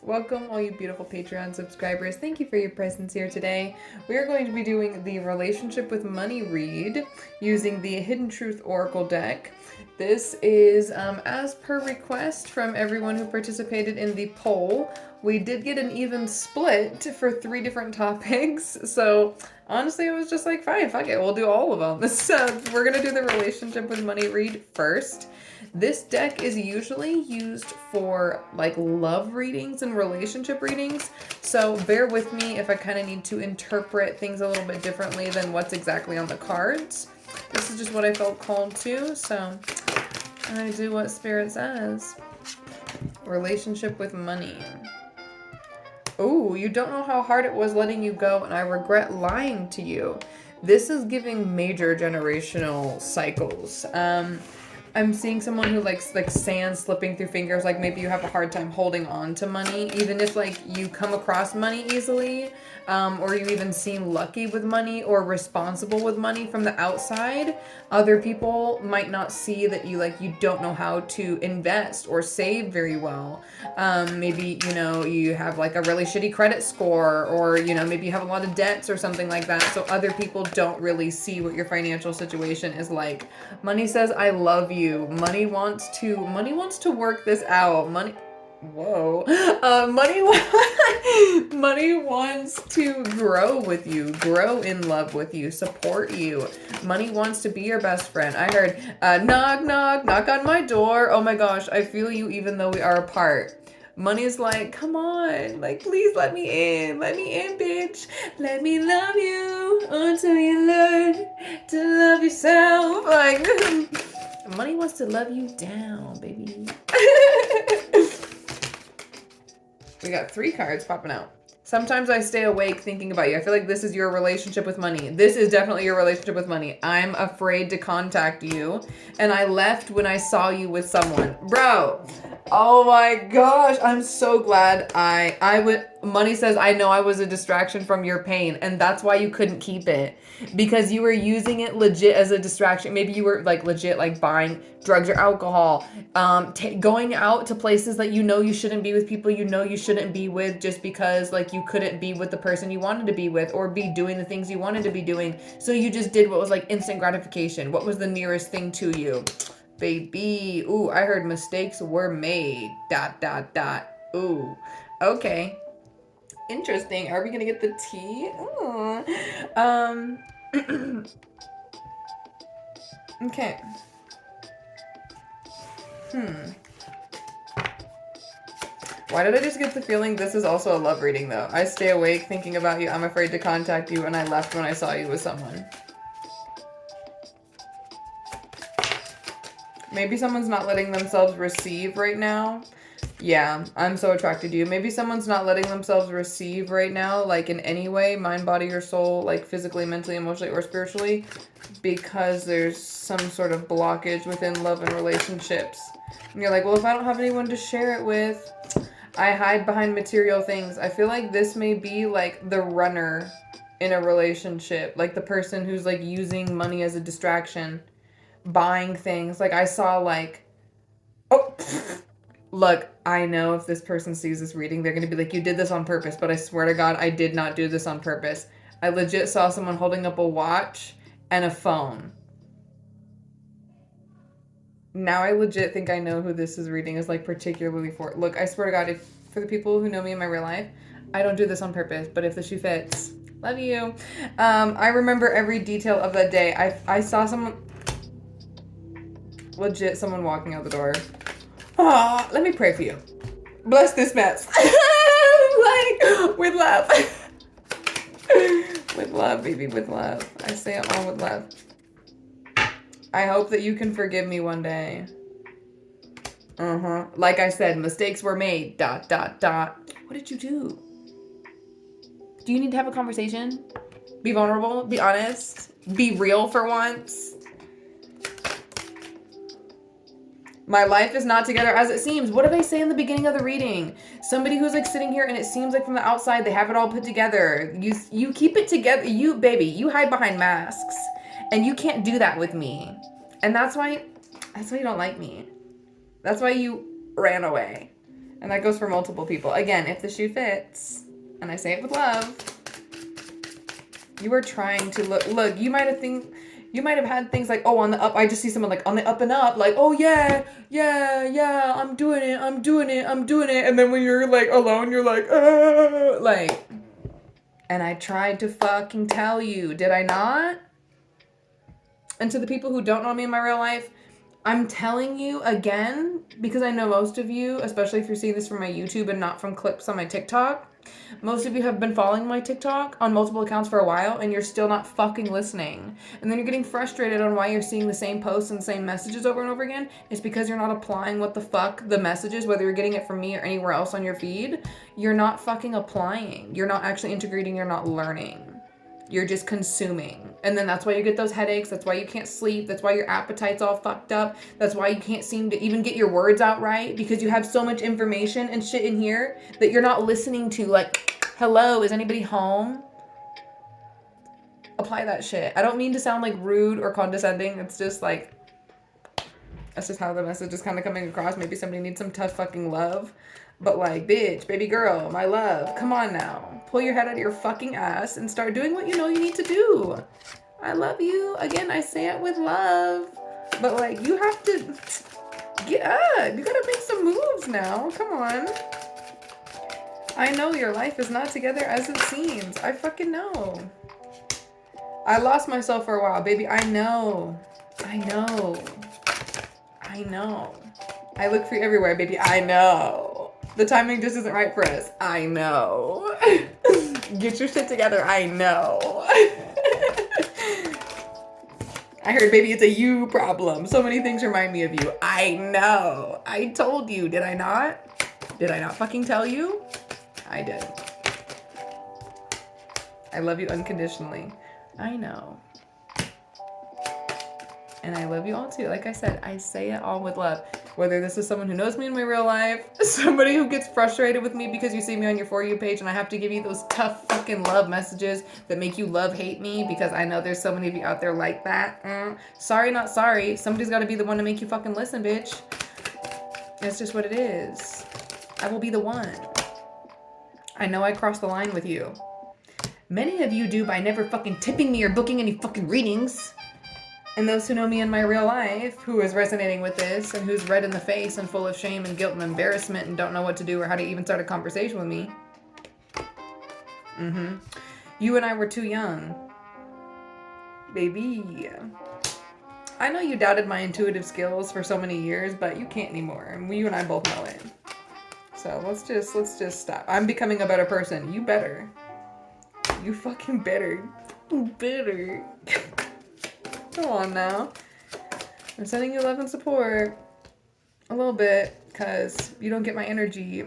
Welcome all you beautiful Patreon subscribers. Thank you for your presence here today. We are going to be doing the Relationship with Money read using the Hidden Truth Oracle deck. This is as per request from everyone who participated in the poll. We did get an even split for 3 different topics, so honestly I was just like, fine, fuck it, we'll do all of them. So we're gonna do the Relationship with Money read first. This deck is usually used for like love readings and relationship readings, so bear with me if I kind of need to interpret things a little bit differently than what's exactly on the cards. This is just what I felt called to, so I do what Spirit says. Relationship with money. Oh, you don't know how hard it was letting you go, and I regret lying to you. This is giving major generational cycles. I'm seeing someone who likes like sand slipping through fingers, like maybe you have a hard time holding on to money, even if like you come across money easily, or you even seem lucky with money or responsible with money from the outside. Other people might not see that you don't know how to invest or save very well. Maybe, you have like a really shitty credit score, or, maybe you have a lot of debts or something like that. So other people don't really see what your financial situation is like. Money says, I love you. Money wants to work this out. Money wants to grow with you, grow in love with you, support you. Money wants to be your best friend. I heard, knock, knock, knock on my door. Oh my gosh, I feel you even though we are apart. Money's like, come on, like, please let me in, bitch. Let me love you until you learn to love yourself. Like, money wants to love you down, baby. We got 3 cards popping out. Sometimes I stay awake thinking about you. I feel like this is your relationship with money. This is definitely your relationship with money. I'm afraid to contact you, and I left when I saw you with someone. Bro, oh my gosh, I'm so glad money says, I know I was a distraction from your pain, and that's why you couldn't keep it. Because you were using it legit as a distraction. Maybe you were like legit like buying drugs or alcohol, going out to places that you shouldn't be with, people you shouldn't be with, just because like you couldn't be with the person you wanted to be with or be doing the things you wanted to be doing. So you just did what was like instant gratification. What was the nearest thing to you? Baby. Ooh, I heard mistakes were made. ... Ooh, okay. Interesting. Are we gonna get the tea? Okay. Why did I just get the feeling this is also a love reading though? I stay awake thinking about you. I'm afraid to contact you, and I left when I saw you with someone. Maybe someone's not letting themselves receive right now. Yeah, I'm so attracted to you. Maybe someone's not letting themselves receive right now, like in any way, mind, body, or soul, like physically, mentally, emotionally, or spiritually, because there's some sort of blockage within love and relationships. And you're like, well, if I don't have anyone to share it with, I hide behind material things. I feel like this may be like the runner in a relationship, like the person who's like using money as a distraction, buying things. Like I saw like, oh, look, I know if this person sees this reading, they're going to be like, you did this on purpose, but I swear to God, I did not do this on purpose. I legit saw someone holding up a watch and a phone. Now I legit think I know who this is reading is like particularly for. Look, I swear to God, if for the people who know me in my real life, I don't do this on purpose, but if the shoe fits, love you. I remember every detail of that day. I saw someone, legit someone walking out the door. Ah, let me pray for you. Bless this mess. Like, with love. With love, baby, with love. I say it all with love. I hope that you can forgive me one day. Like I said, mistakes were made. ... What did you do? Do you need to have a conversation? Be vulnerable? Be honest? Be real for once? My life is not together as it seems. What did I say in the beginning of the reading? Somebody who's like sitting here and it seems like from the outside they have it all put together. You keep it together. You, baby, you hide behind masks. And you can't do that with me. And that's why you don't like me. That's why you ran away. And that goes for multiple people. Again, if the shoe fits, and I say it with love, you are trying to look, you might have had things like, oh, on the up, I just see someone like on the up and up, like, oh yeah, I'm doing it. And then when you're like alone, you're like, and I tried to fucking tell you, did I not? And to the people who don't know me in my real life, I'm telling you again, because I know most of you, especially if you're seeing this from my YouTube and not from clips on my TikTok, most of you have been following my TikTok on multiple accounts for a while and you're still not fucking listening. And then you're getting frustrated on why you're seeing the same posts and same messages over and over again. It's because you're not applying what the fuck the messages, whether you're getting it from me or anywhere else on your feed, you're not fucking applying. You're not actually integrating, you're not learning. You're just consuming. And then that's why you get those headaches. That's why you can't sleep. That's why your appetite's all fucked up. That's why you can't seem to even get your words out right, because you have so much information and shit in here that you're not listening to. Like, hello, is anybody home? Apply that shit. I don't mean to sound like rude or condescending. It's just like, that's just how the message is kind of coming across. Maybe somebody needs some tough fucking love. But like, bitch, baby girl, my love, come on now. Pull your head out of your fucking ass and start doing what you know you need to do. I love you. Again, I say it with love. But like, you have to get up. You gotta make some moves now. Come on. I know your life is not together as it seems. I fucking know. I lost myself for a while, baby. I know. I look for you everywhere, baby. I know. The timing just isn't right for us. I know. Get your shit together. I know. I heard, baby, it's a you problem. So many things remind me of you. I know. I told you. Did I not? Did I not fucking tell you? I did. I love you unconditionally. I know. And I love you all too. Like I said, I say it all with love. Whether this is someone who knows me in my real life, somebody who gets frustrated with me because you see me on your For You page and I have to give you those tough fucking love messages that make you hate me, because I know there's so many of you out there like that. Sorry, not sorry. Somebody's got to be the one to make you fucking listen, bitch. It's just what it is. I will be the one. I know I crossed the line with you. Many of you do by never fucking tipping me or booking any fucking readings. And those who know me in my real life, who is resonating with this and who's red in the face and full of shame and guilt and embarrassment and don't know what to do or how to even start a conversation with me. You and I were too young. Baby. I know you doubted my intuitive skills for so many years, but you can't anymore. And you and I both know it. So let's just stop. I'm becoming a better person. You better. You fucking better. Better. Come on now. I'm sending you love and support. A little bit, because you don't get my energy.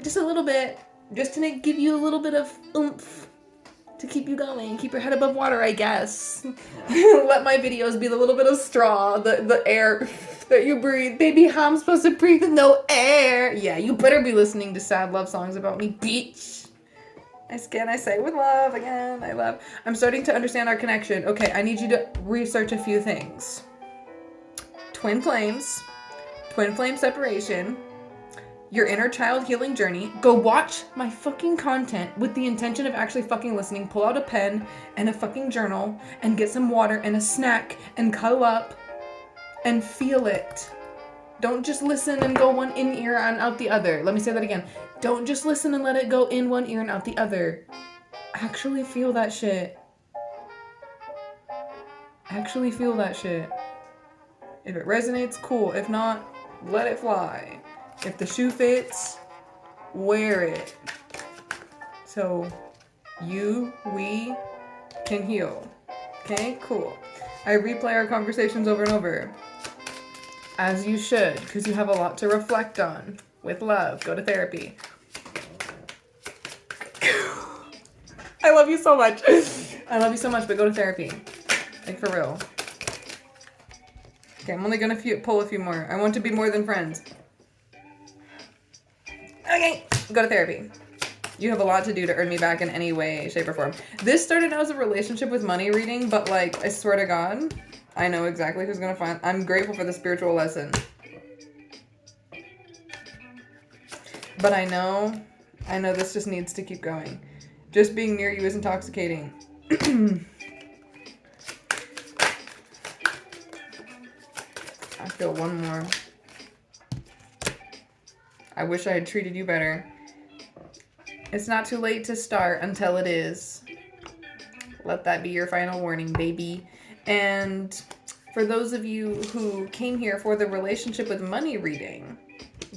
Just a little bit. Just to give you a little bit of oomph. To keep you going. Keep your head above water, I guess. Let my videos be the little bit of straw. The air that you breathe. Baby, how I'm supposed to breathe with no air? Yeah, you better be listening to sad love songs about me, bitch. I say with love again. I'm starting to understand our connection. Okay, I need you to research a few things. Twin flame separation, your inner child healing journey. Go watch my fucking content with the intention of actually fucking listening. Pull out a pen and a fucking journal and get some water and a snack and cuddle up and feel it. Don't just listen and go one in ear and out the other. Let me say that again. Don't just listen and let it go in one ear and out the other. Actually feel that shit. Actually feel that shit. If it resonates, cool. If not, let it fly. If the shoe fits, wear it. So we can heal. Okay, cool. I replay our conversations over and over. As you should, because you have a lot to reflect on. With love, go to therapy. I love you so much. But go to therapy. Like, for real. Okay, I'm only gonna pull a few more. I want to be more than friends. Okay, go to therapy. You have a lot to do to earn me back in any way, shape, or form. This started out as a relationship with money reading, but like, I swear to God, I know exactly who's gonna find. I'm grateful for the spiritual lesson. But I know this just needs to keep going. Just being near you is intoxicating. I feel one more. I wish I had treated you better. It's not too late to start until it is. Let that be your final warning, baby. And for those of you who came here for the relationship with money reading,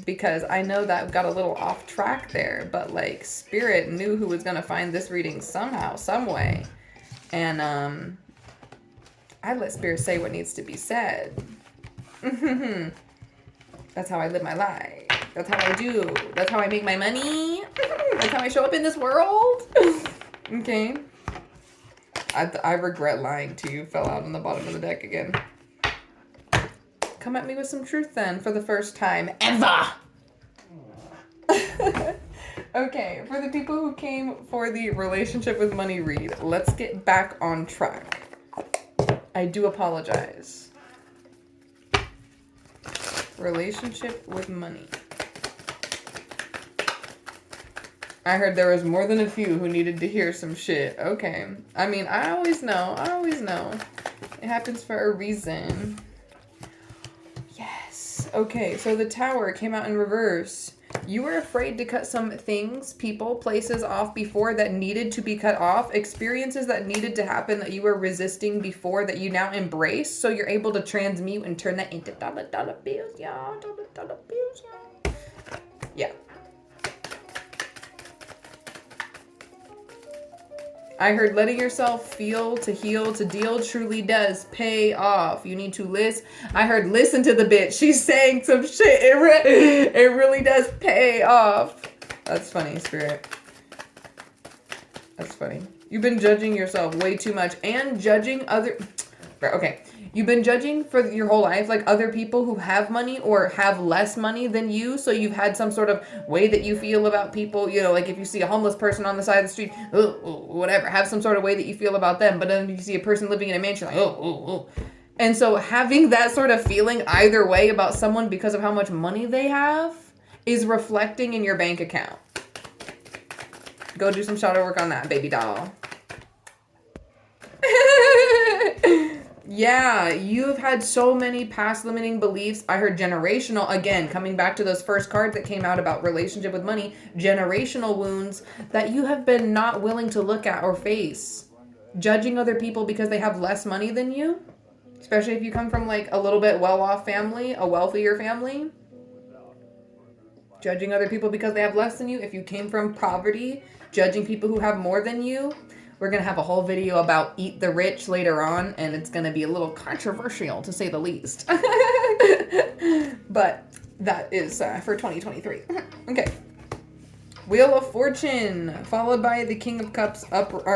because I know that got a little off track there, but like Spirit knew who was going to find this reading somehow, some way. And I let Spirit say what needs to be said. That's how I live my life. That's how I do. That's how I make my money. That's how I show up in this world. Okay. I regret lying to you. Fell out on the bottom of the deck again. Come at me with some truth then for the first time ever. Okay, for the people who came for the relationship with money read, let's get back on track. I do apologize. Relationship with money. I heard there was more than a few who needed to hear some shit. Okay. I mean, I always know. It happens for a reason. Yes. Okay, so the Tower came out in reverse. You were afraid to cut some things, people, places off before that needed to be cut off, experiences that needed to happen that you were resisting before that you now embrace, so you're able to transmute and turn that into dollar bills, y'all. Dollar bills, y'all. Yeah. I heard letting yourself feel, to heal, to deal truly does pay off. You need to listen. I heard listen to the bitch. She's saying some shit. It really does pay off. That's funny, Spirit. That's funny. You've been judging yourself way too much and judging other... Okay. You've been judging for your whole life, like other people who have money or have less money than you. So you've had some sort of way that you feel about people, you know, like if you see a homeless person on the side of the street, whatever, have some sort of way that you feel about them. But then you see a person living in a mansion, like, And so having that sort of feeling either way about someone because of how much money they have is reflecting in your bank account. Go do some shadow work on that, baby doll. Yeah, you've had so many past limiting beliefs. I heard generational, again, coming back to those first cards that came out about relationship with money, generational wounds that you have been not willing to look at or face. Judging other people because they have less money than you, especially if you come from like a little bit well-off family, a wealthier family. Judging other people because they have less than you. If you came from poverty, judging people who have more than you. We're going to have a whole video about Eat the Rich later on, and it's going to be a little controversial, to say the least. But that is for 2023. Okay. Wheel of Fortune, followed by the King of Cups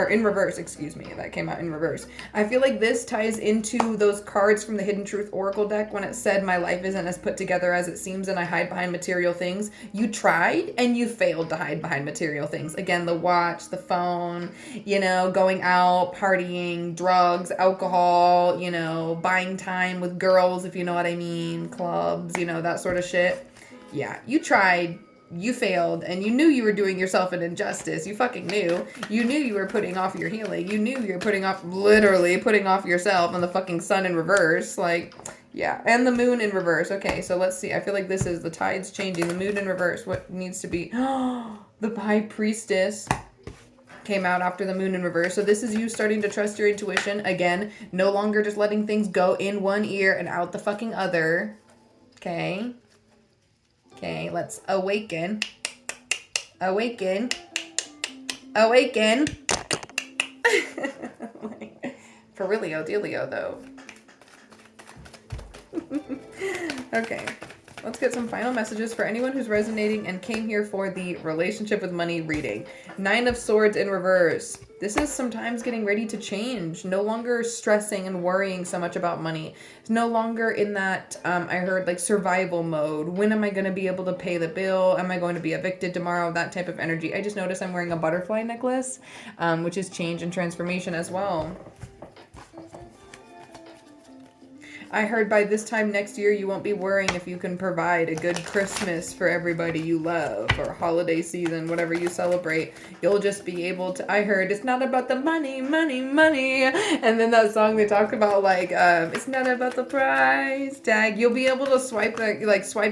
in reverse, excuse me. That came out in reverse. I feel like this ties into those cards from the Hidden Truth Oracle deck when it said, my life isn't as put together as it seems and I hide behind material things. You tried and you failed to hide behind material things. Again, the watch, the phone, you know, going out, partying, drugs, alcohol, you know, buying time with girls, if you know what I mean, clubs, you know, that sort of shit. Yeah, you tried. You failed, and you knew you were doing yourself an injustice. You fucking knew. You knew you were putting off your healing. You knew you were literally putting off yourself and the fucking sun in reverse. Like, yeah. And the moon in reverse. Okay, so let's see. I feel like this is the tides changing. The moon in reverse. What needs to be... The High Priestess came out after the moon in reverse. So this is you starting to trust your intuition. Again, no longer just letting things go in one ear and out the fucking other. Okay. Okay, let's awaken. Awaken. Awaken. For realio dealio, though. Okay, let's get some final messages for anyone who's resonating and came here for the relationship with money reading. 9 of Swords in reverse. This is sometimes getting ready to change. No longer stressing and worrying so much about money. It's no longer in that, I heard, like, survival mode. When am I going to be able to pay the bill? Am I going to be evicted tomorrow? That type of energy. I just noticed I'm wearing a butterfly necklace, which is change and transformation as well. I heard by this time next year, you won't be worrying if you can provide a good Christmas for everybody you love, or holiday season, whatever you celebrate. You'll just be able to, I heard, it's not about the money, money, money. And then that song they talked about, like, it's not about the price tag. You'll be able to swipe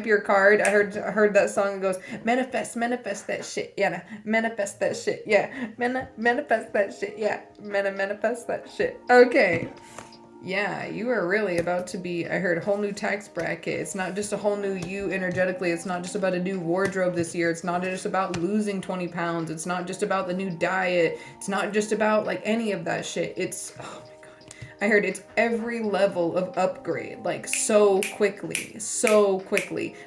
your card. I heard that song that goes, manifest that shit, yeah. Manifest that shit, yeah. Manifest that shit, yeah. Manifest that shit. Okay. Yeah, you are really about to be, I heard, a whole new tax bracket. It's not just a whole new you energetically. It's not just about a new wardrobe this year. It's not just about losing 20 pounds. It's not just about the new diet. It's not just about, like, any of that shit. It's, oh my God. I heard it's every level of upgrade, like, so quickly.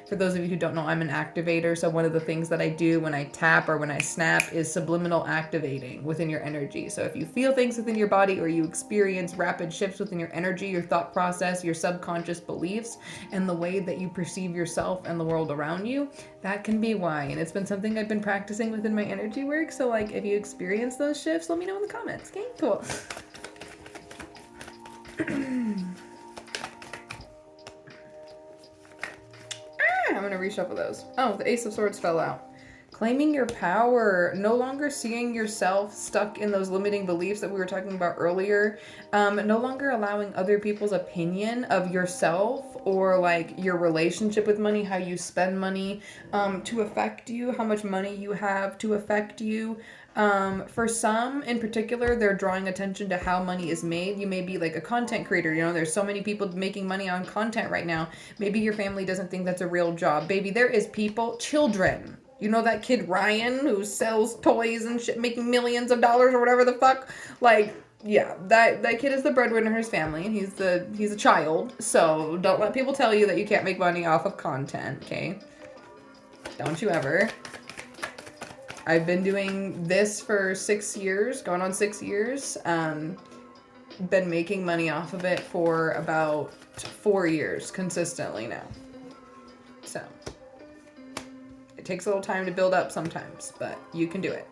For those of you who don't know, I'm an activator. So one of the things that I do when I tap or when I snap is subliminal activating within your energy. So if you feel things within your body or you experience rapid shifts within your energy, your thought process, your subconscious beliefs, and the way that you perceive yourself and the world around you, that can be why. And it's been something I've been practicing within my energy work. So, like, if you experience those shifts, let me know in the comments. Okay, cool. I'm going to reshuffle those. Oh, the Ace of Swords fell out. Claiming your power, no longer seeing yourself stuck in those limiting beliefs that we were talking about earlier. No longer allowing other people's opinion of yourself or, like, your relationship with money, how you spend money, to affect you, how much money you have to affect you. For some in particular, they're drawing attention to how money is made. You may be like a content creator. You know, there's so many people making money on content right now. Maybe your family doesn't think that's a real job. Baby, there is children. You know that kid Ryan who sells toys and shit, making millions of dollars or whatever the fuck? Like, yeah, that kid is the breadwinner of his family, and he's a child. So don't let people tell you that you can't make money off of content, okay? Don't you ever. I've been doing this for 6 years, going on 6 years. Been making money off of it for about 4 years consistently now. So it takes a little time to build up sometimes, but you can do it.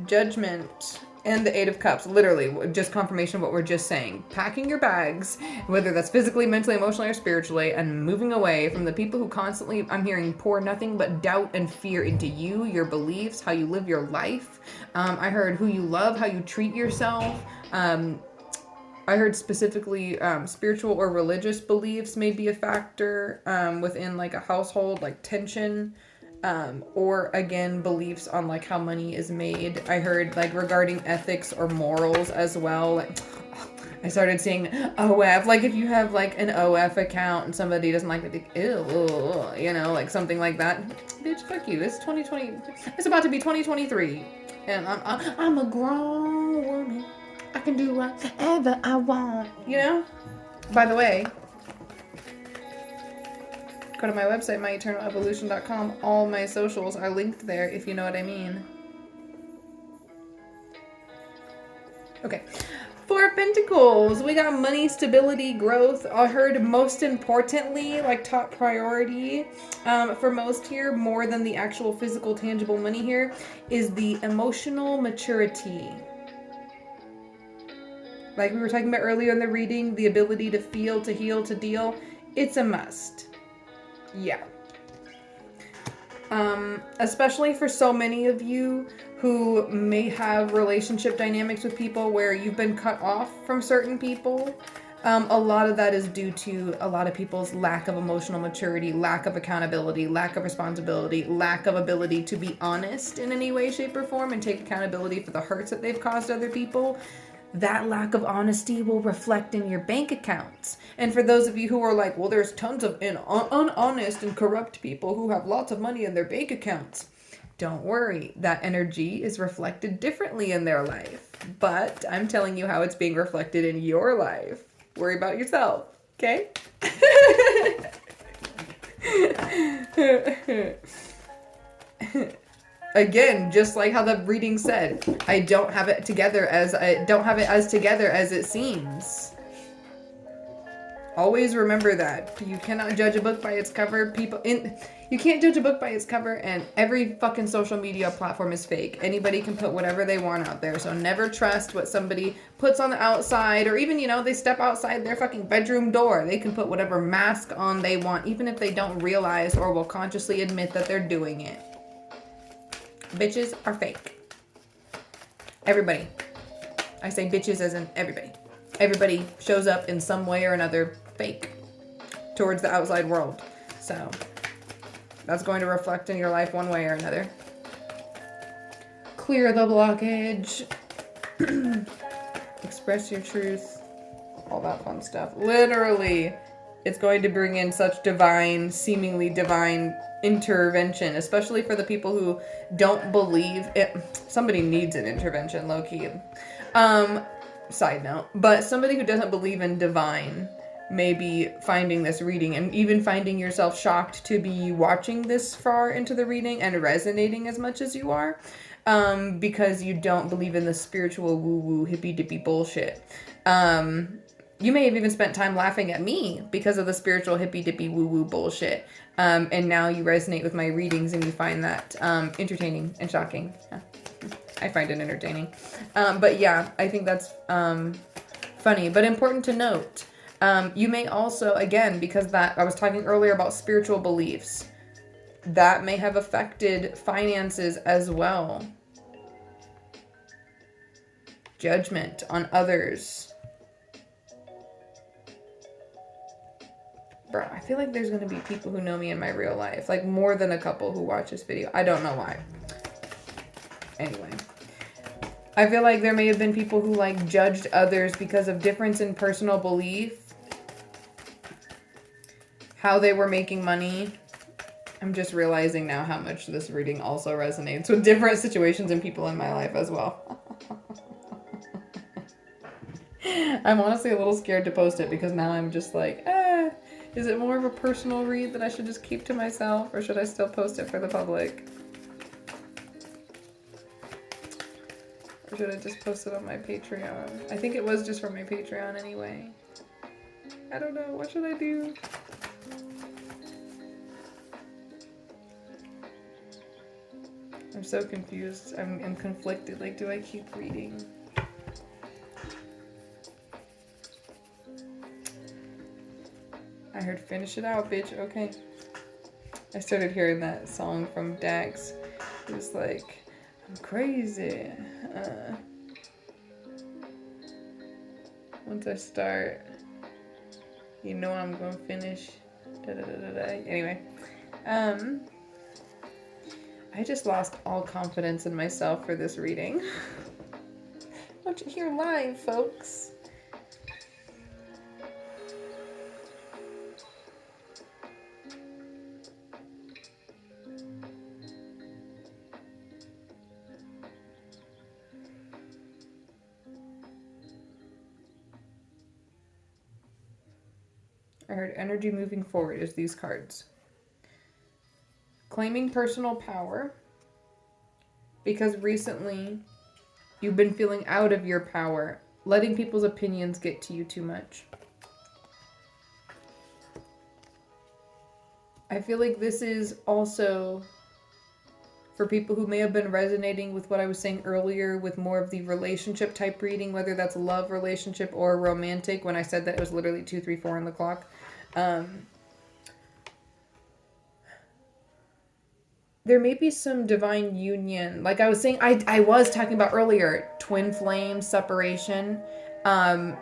Judgment and the Eight of Cups, literally just confirmation of what we're just saying. Packing your bags, whether that's physically, mentally, emotionally, or spiritually, and moving away from the people who constantly, I'm hearing, pour nothing but doubt and fear into you, your beliefs, how you live your life. I heard who you love, how you treat yourself. I heard specifically spiritual or religious beliefs may be a factor within, like, a household, like tension. Or again, beliefs on, like, how money is made. I heard, like, regarding ethics or morals as well. Like, I started seeing OF, like, if you have, like, an OF account and somebody doesn't like it, ew, you know, like something like that. Bitch, fuck you. It's 2020. It's about to be 2023, and I'm a grown woman. I can do whatever I want, you know. By the way, go to my website, myeternalevolution.com. All my socials are linked there, if you know what I mean. Okay. Four of Pentacles. We got money, stability, growth. I heard most importantly, like top priority for most here, more than the actual physical, tangible money here, is the emotional maturity. Like we were talking about earlier in the reading, the ability to feel, to heal, to deal. It's a must. Yeah. Especially for so many of you who may have relationship dynamics with people where you've been cut off from certain people. A lot of that is due to a lot of people's lack of emotional maturity, lack of accountability, lack of responsibility, lack of ability to be honest in any way, shape, or form and take accountability for the hurts that they've caused other people. That lack of honesty will reflect in your bank accounts. And for those of you who are like, well, there's tons of unhonest and corrupt people who have lots of money in their bank accounts. Don't worry, that energy is reflected differently in their life. But I'm telling you how it's being reflected in your life. Worry about yourself, okay? Again, just like how the reading said, I don't have it as together as it seems. Always remember that. You cannot judge a book by its cover. You can't judge a book by its cover, and every fucking social media platform is fake. Anybody can put whatever they want out there, so never trust what somebody puts on the outside, or even, they step outside their fucking bedroom door. They can put whatever mask on they want, even if they don't realize or will consciously admit that they're doing it. Bitches are fake. Everybody. I say bitches as in everybody. Everybody shows up in some way or another fake towards the outside world. So that's going to reflect in your life one way or another. Clear the blockage. Express your truth. All that fun stuff. Literally, it's going to bring in such seemingly divine intervention, especially for the people who don't believe it. Somebody needs an intervention, low-key. Side note, but somebody who doesn't believe in divine may be finding this reading and even finding yourself shocked to be watching this far into the reading and resonating as much as you are, because you don't believe in the spiritual woo-woo hippy-dippy bullshit. You may have even spent time laughing at me because of the spiritual hippy-dippy woo-woo bullshit, and now you resonate with my readings and you find that entertaining and shocking. I find it entertaining. But yeah, I think that's funny, but important to note. You may also, again, because that I was talking earlier about spiritual beliefs, that may have affected finances as well. Judgment on others. Bro, I feel like there's going to be people who know me in my real life, like more than a couple who watch this video. I don't know why. Anyway, I feel like there may have been people who judged others because of difference in personal belief, how they were making money. I'm just realizing now how much this reading also resonates with different situations and people in my life as well. I'm honestly a little scared to post it because now I'm just like, is it more of a personal read that I should just keep to myself, or should I still post it for the public? Or should I just post it on my Patreon? I think it was just for my Patreon anyway. I don't know. What should I do? I'm so confused. I'm conflicted. Do I keep reading? I heard finish it out, bitch. Okay. I started hearing that song from Dax. It was like, I'm crazy. Once I start, you know I'm gonna finish. Anyway, I just lost all confidence in myself for this reading. Don't you hear live, folks? I heard energy moving forward is these cards. Claiming personal power. Because recently you've been feeling out of your power. Letting people's opinions get to you too much. I feel like this is also for people who may have been resonating with what I was saying earlier with more of the relationship type reading, whether that's love relationship or romantic, when I said that it was literally 2, 3, 4 on the clock. There may be some divine union. Like I was saying, I was talking about earlier, twin flame separation. I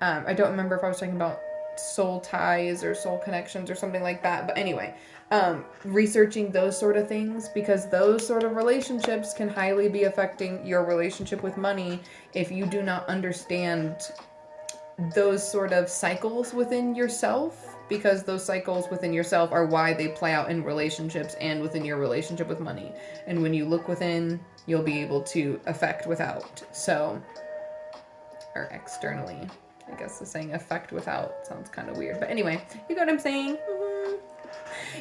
don't remember if I was talking about soul ties or soul connections or something like that. But anyway, researching those sort of things, because those sort of relationships can highly be affecting your relationship with money if you do not understand those sort of cycles within yourself, because those cycles within yourself are why they play out in relationships and within your relationship with money. And when you look within, you'll be able to affect without. So, or externally. I guess the saying affect without sounds kind of weird. But anyway, you know what I'm saying? Mm-hmm.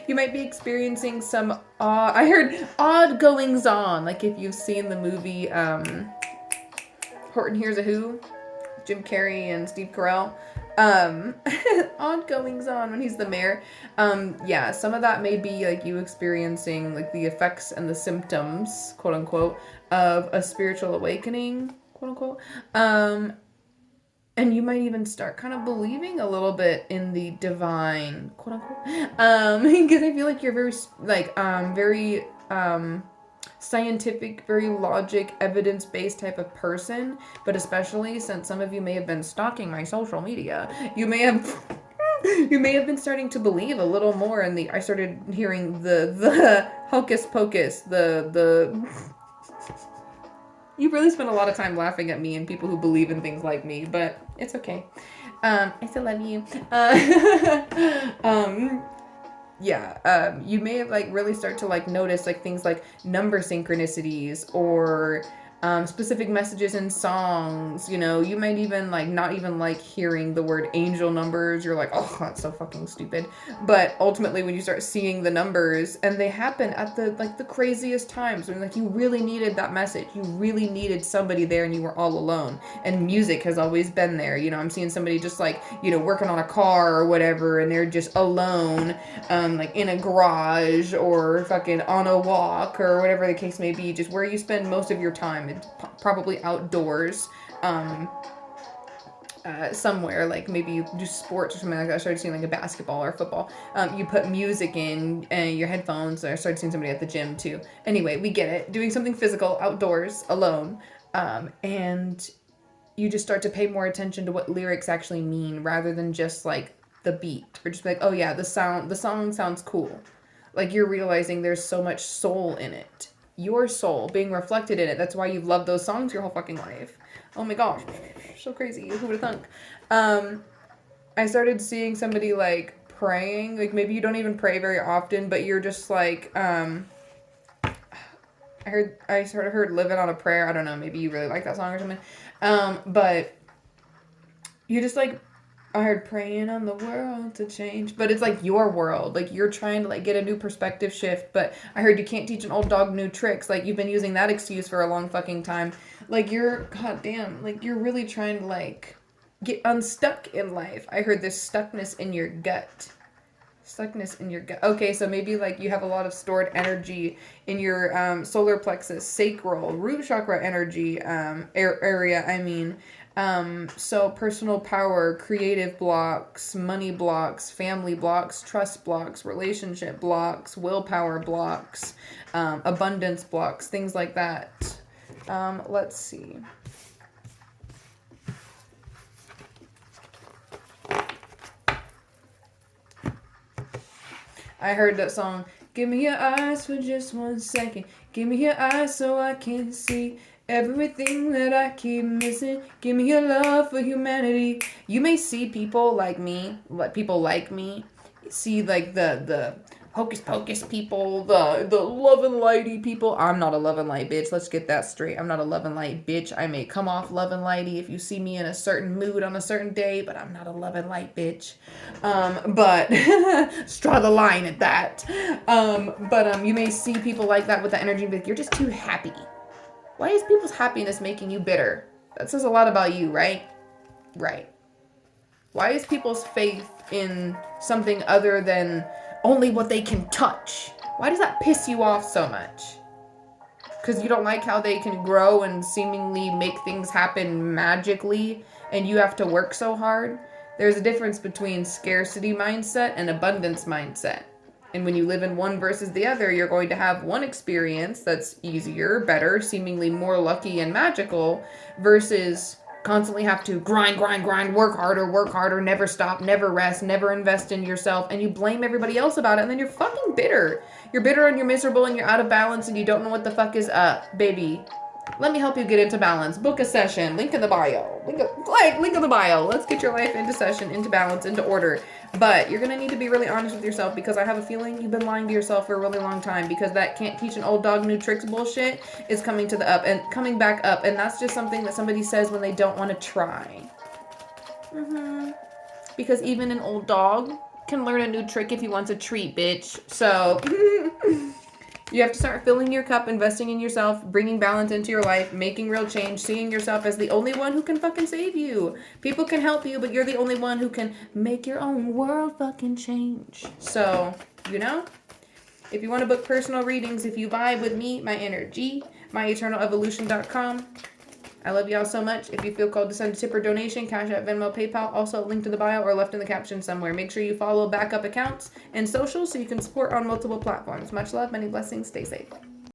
You might be experiencing some I heard odd goings on. Like if you've seen the movie Horton Hears a Who, Jim Carrey and Steve Carell. Odd goings on when he's the mayor. Yeah, some of that may be like you experiencing like the effects and the symptoms, quote unquote, of a spiritual awakening, quote unquote. And you might even start kind of believing a little bit in the divine, quote unquote. Because I feel like you're very scientific, very logic, evidence-based type of person. But especially since some of you may have been stalking my social media, you may have been starting to believe a little more in the. I started hearing the hocus pocus, the. You really spend a lot of time laughing at me and people who believe in things like me, but it's okay. I still love you. You may have like really start to like notice like things like number synchronicities or specific messages in songs. You know, you might even like not even like hearing the word angel numbers. You're like, oh, that's so fucking stupid. But ultimately, when you start seeing the numbers and they happen at the craziest times when like you really needed that message, you really needed somebody there, and you were all alone. And music has always been there. You know, I'm seeing somebody just like working on a car or whatever, and they're just alone, like in a garage or fucking on a walk or whatever the case may be. Just where you spend most of your time. It's probably outdoors, somewhere, like maybe you do sports or something like that. I started seeing like a basketball or football. You put music in your headphones. I started seeing somebody at the gym too. Anyway, we get it. Doing something physical outdoors alone, and you just start to pay more attention to what lyrics actually mean rather than just like the beat or just like, oh yeah, the song sounds cool. Like you're realizing there's so much soul in it. Your soul being reflected in it. That's why you've loved those songs your whole fucking life. Oh my gosh. So crazy. Who would have thunk? I started seeing somebody like praying. Like maybe you don't even pray very often, but you're just like, I sort of heard Living on a Prayer. I don't know. Maybe you really like that song or something. But you just like, I heard praying on the world to change, but it's like your world. Like you're trying to like get a new perspective shift, but I heard you can't teach an old dog new tricks. Like you've been using that excuse for a long fucking time. Like goddamn, like you're really trying to like get unstuck in life. I heard this stuckness in your gut. Stuckness in your gut. Okay, so maybe like you have a lot of stored energy in your solar plexus, sacral, root chakra energy area. I mean. So personal power, creative blocks, money blocks, family blocks, trust blocks, relationship blocks, willpower blocks, abundance blocks, things like that. Let's see. I heard that song, give me your eyes for just 1 second. Give me your eyes so I can see everything that I keep missing. Give me your love for humanity. You may see people like me, see like the hocus pocus people, the love and lighty people. I'm not a love and light bitch. Let's get that straight. I'm not a love and light bitch. I may come off love and lighty if you see me in a certain mood on a certain day, but I'm not a love and light bitch. But draw the line at that. But you may see people like that with the energy, but you're just too happy. Why is people's happiness making you bitter? That says a lot about you, right? Right. Why is people's faith in something other than only what they can touch? Why does that piss you off so much? Because you don't like how they can grow and seemingly make things happen magically and you have to work so hard? There's a difference between scarcity mindset and abundance mindset. And when you live in one versus the other, you're going to have one experience that's easier, better, seemingly more lucky and magical, versus constantly have to grind, work harder, never stop, never rest, never invest in yourself, and you blame everybody else about it, and then you're fucking bitter. You're bitter and you're miserable and you're out of balance and you don't know what the fuck is up, baby. Let me help you get into balance. Book a session. Link in the bio. Link in the bio. Let's get your life into session, into balance, into order. But you're going to need to be really honest with yourself because I have a feeling you've been lying to yourself for a really long time because that can't teach an old dog new tricks bullshit is coming back up. And that's just something that somebody says when they don't want to try. Because even an old dog can learn a new trick if he wants a treat, bitch. So... You have to start filling your cup, investing in yourself, bringing balance into your life, making real change, seeing yourself as the only one who can fucking save you. People can help you, but you're the only one who can make your own world fucking change. So, you know, if you want to book personal readings, if you vibe with me, my energy, myeternalevolution.com. I love y'all so much. If you feel called to send a tip or donation, cashapp, Venmo, PayPal, also linked in the bio or left in the caption somewhere. Make sure you follow backup accounts and socials so you can support on multiple platforms. Much love, many blessings, stay safe.